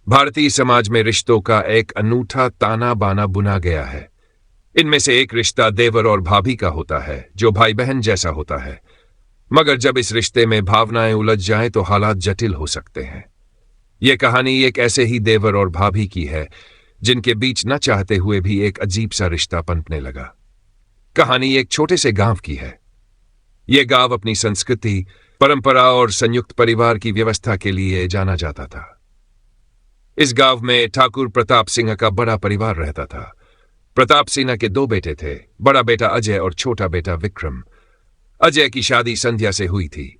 भारतीय समाज में रिश्तों का एक अनूठा ताना बाना बुना गया है। इनमें से एक रिश्ता देवर और भाभी का होता है, जो भाई बहन जैसा होता है। मगर जब इस रिश्ते में भावनाएं उलझ जाएं तो हालात जटिल हो सकते हैं। यह कहानी एक ऐसे ही देवर और भाभी की है जिनके बीच न चाहते हुए भी एक अजीब सा रिश्ता पनपने लगा। कहानी एक छोटे से गांव की है। यह गांव अपनी संस्कृति, परंपरा और संयुक्त परिवार की व्यवस्था के लिए जाना जाता था। इस गांव में ठाकुर प्रताप सिंह का बड़ा परिवार रहता था। प्रताप सिंह के दो बेटे थे, बड़ा बेटा अजय और छोटा बेटा विक्रम। अजय की शादी संध्या से हुई थी।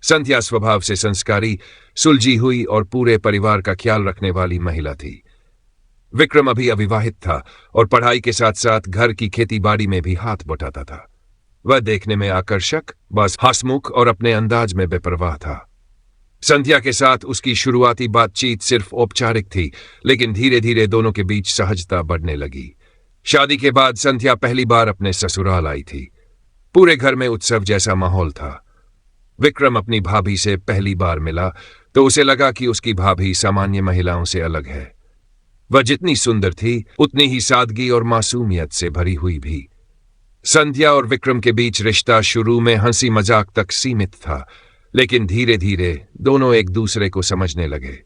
संध्या स्वभाव से संस्कारी, सुलझी हुई और पूरे परिवार का ख्याल रखने वाली महिला थी। विक्रम अभी अविवाहित था और पढ़ाई के साथ साथ घर की खेतीबाड़ी में भी हाथ बटाता था। वह देखने में आकर्षक, बस हंसमुख और अपने अंदाज में बेपरवाह था। संध्या के साथ उसकी शुरुआती बातचीत सिर्फ औपचारिक थी, लेकिन धीरे धीरे दोनों के बीच सहजता बढ़ने लगी। शादी के बाद संध्या पहली बार अपने ससुराल आई थी। पूरे घर में उत्सव जैसा माहौल था। विक्रम अपनी भाभी से पहली बार मिला तो उसे लगा कि उसकी भाभी सामान्य महिलाओं से अलग है। वह जितनी सुंदर थी उतनी ही सादगी और मासूमियत से भरी हुई भी। संध्या और विक्रम के बीच रिश्ता शुरू में हंसी मजाक तक सीमित था, लेकिन धीरे धीरे दोनों एक दूसरे को समझने लगे।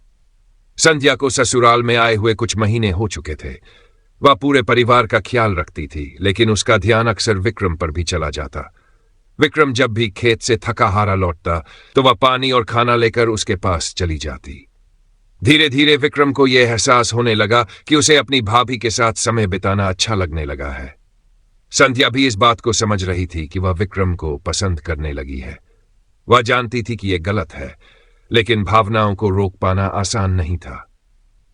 संध्या को ससुराल में आए हुए कुछ महीने हो चुके थे। वह पूरे परिवार का ख्याल रखती थी, लेकिन उसका ध्यान अक्सर विक्रम पर भी चला जाता। विक्रम जब भी खेत से थका हारा लौटता तो वह पानी और खाना लेकर उसके पास चली जाती। धीरे धीरे विक्रम को यह एहसास होने लगा कि उसे अपनी भाभी के साथ समय बिताना अच्छा लगने लगा है। संध्या भी इस बात को समझ रही थी कि वह विक्रम को पसंद करने लगी है। वह जानती थी कि यह गलत है, लेकिन भावनाओं को रोक पाना आसान नहीं था।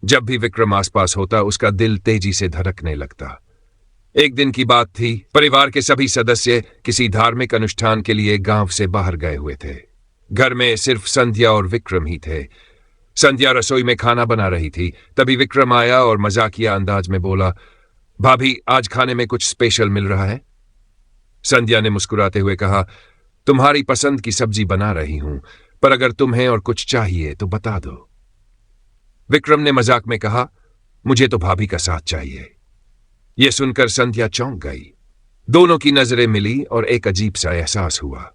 जब भी विक्रम आसपास होता उसका दिल तेजी से धड़कने लगता। एक दिन की बात थी। परिवार के सभी सदस्य किसी धार्मिक अनुष्ठान के लिए गांव से बाहर गए हुए थे। घर में सिर्फ संध्या और विक्रम ही थे। संध्या रसोई में खाना बना रही थी। तभी विक्रम आया और मजाकिया अंदाज में बोला, भाभी, आज खाने में कुछ स्पेशल मिल रहा है? संध्या ने मुस्कुराते हुए कहा, तुम्हारी पसंद की सब्जी बना रही हूं, पर अगर तुम्हें और कुछ चाहिए तो बता दो। विक्रम ने मजाक में कहा, मुझे तो भाभी का साथ चाहिए। यह सुनकर संध्या चौंक गई। दोनों की नजरें मिली और एक अजीब सा एहसास हुआ।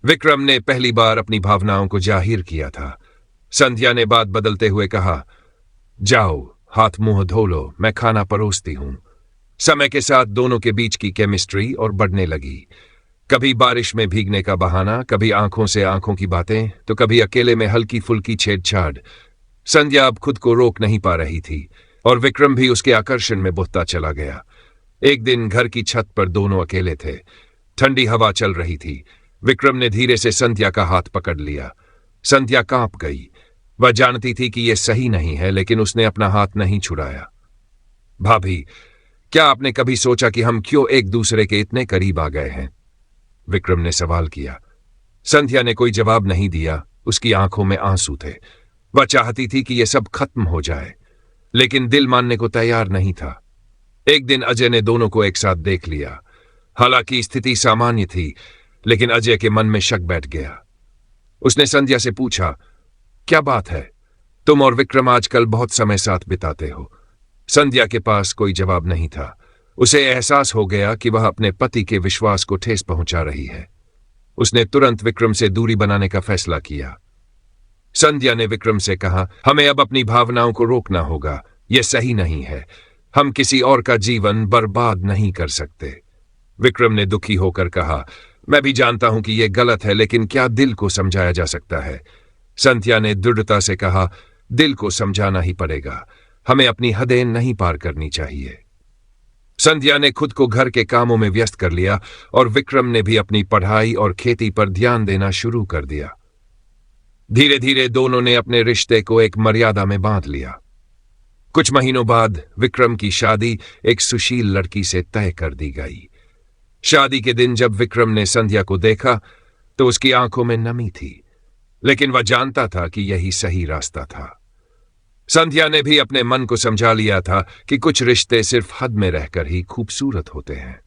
विक्रम ने पहली बार अपनी भावनाओं को जाहिर किया था। संध्या ने बात बदलते हुए कहा, जाओ, हाथ मुंह धो लो, मैं खाना परोसती हूं। समय के साथ दोनों के बीच की केमिस्ट्री और बढ़ने लगी। कभी बारिश में भीगने का बहाना, कभी आंखों से आंखों की बातें, तो कभी अकेले में हल्की फुल्की छेड़छाड़। संध्या अब खुद को रोक नहीं पा रही थी और विक्रम भी उसके आकर्षण में बुझता चला गया। एक दिन घर की छत पर दोनों अकेले थे। ठंडी हवा चल रही थी। विक्रम ने धीरे से संध्या का हाथ पकड़ लिया। संध्या कांप गई। वह जानती थी कि यह सही नहीं है, लेकिन उसने अपना हाथ नहीं छुड़ाया। भाभी, क्या आपने कभी सोचा कि हम क्यों एक दूसरे के इतने करीब आ गए हैं? विक्रम ने सवाल किया। संध्या ने कोई जवाब नहीं दिया। उसकी आंखों में आंसू थे। वह चाहती थी कि यह सब खत्म हो जाए, लेकिन दिल मानने को तैयार नहीं था। एक दिन अजय ने दोनों को एक साथ देख लिया। हालांकि स्थिति सामान्य थी, लेकिन अजय के मन में शक बैठ गया। उसने संध्या से पूछा, क्या बात है? तुम और विक्रम आजकल बहुत समय साथ बिताते हो। संध्या के पास कोई जवाब नहीं था। उसे एहसास हो गया कि वह अपने पति के विश्वास को ठेस पहुंचा रही है। उसने तुरंत विक्रम से दूरी बनाने का फैसला किया। संध्या ने विक्रम से कहा, हमें अब अपनी भावनाओं को रोकना होगा। यह सही नहीं है। हम किसी और का जीवन बर्बाद नहीं कर सकते। विक्रम ने दुखी होकर कहा, मैं भी जानता हूं कि यह गलत है, लेकिन क्या दिल को समझाया जा सकता है? संध्या ने दृढ़ता से कहा, दिल को समझाना ही पड़ेगा। हमें अपनी हदें नहीं पार करनी चाहिए। संध्या ने खुद को घर के कामों में व्यस्त कर लिया और विक्रम ने भी अपनी पढ़ाई और खेती पर ध्यान देना शुरू कर दिया। धीरे धीरे दोनों ने अपने रिश्ते को एक मर्यादा में बांध लिया। कुछ महीनों बाद विक्रम की शादी एक सुशील लड़की से तय कर दी गई। शादी के दिन जब विक्रम ने संध्या को देखा तो उसकी आंखों में नमी थी, लेकिन वह जानता था कि यही सही रास्ता था। संध्या ने भी अपने मन को समझा लिया था कि कुछ रिश्ते सिर्फ हद में रहकर ही खूबसूरत होते हैं।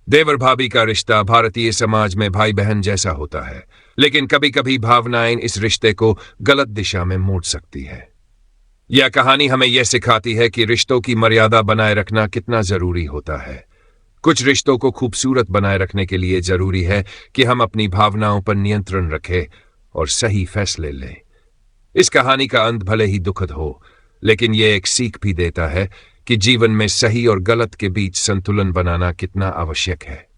देवर भाभी का रिश्ता भारतीय समाज में भाई बहन जैसा होता है, लेकिन कभी कभी भावनाएं इस रिश्ते को गलत दिशा में मोड़ सकती है। यह कहानी हमें यह सिखाती है कि रिश्तों की मर्यादा बनाए रखना कितना जरूरी होता है। कुछ रिश्तों को खूबसूरत बनाए रखने के लिए जरूरी है कि हम अपनी भावनाओं पर नियंत्रण रखें और सही फैसले लें। इस कहानी का अंत भले ही दुखद हो, लेकिन यह एक सीख भी देता है कि जीवन में सही और गलत के बीच संतुलन बनाना कितना आवश्यक है।